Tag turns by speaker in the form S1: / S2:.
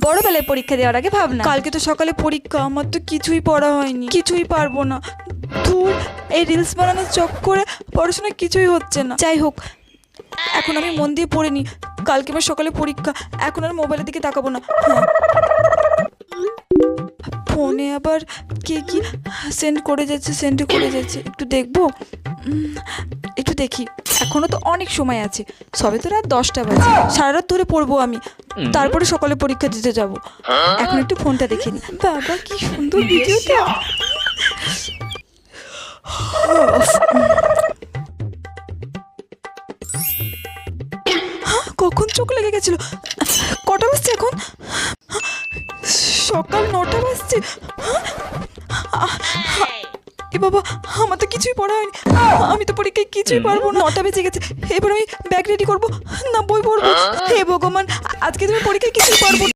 S1: বড়বেলায় পরীক্ষা দেওয়ার আগে ভাবনা।
S2: কালকে তো সকালে পরীক্ষা, আমার তো কিছুই পড়া হয়নি, কিছুই পারবো না। ধুর, এই রিলস বানানোর চক্করে পড়াশোনা কিছুই হচ্ছে না। যাই হোক, এখন আমি মন দিয়ে পড়ে নি, কালকে আমার সকালে পরীক্ষা, এখন আর মোবাইলের দিকে তাকাবো না। হ্যাঁ, ফোনে আবার কে কি সেন্ড করে যাচ্ছে, একটু দেখবো। একটু দেখি, এখনো তো অনেক সময় আছে, সবে তো রাত 10টা বাজে, সারা রাত ধরে পড়বো আমি, তারপরে সকালে পরীক্ষা দিতে যাব। এখন একটু ফোনটা দেখে নি। বাবা, কি সুন্দর ভিডিওটা। কখন চোখ লেগে গেছিল? কটা বাজছে এখন? সকাল 9টা বাজছে। এ বাবা, আমার তো কিছুই পড়া হয়নি, আমি তো পরীক্ষায় কিছুই পারবো না। 9টা বেজে গেছে, এবার আমি ব্যাগ রেডি করবো না বই পড়বো? হে ভগবান, আজকে তুমি পরীক্ষায় কিছুই পারবো না।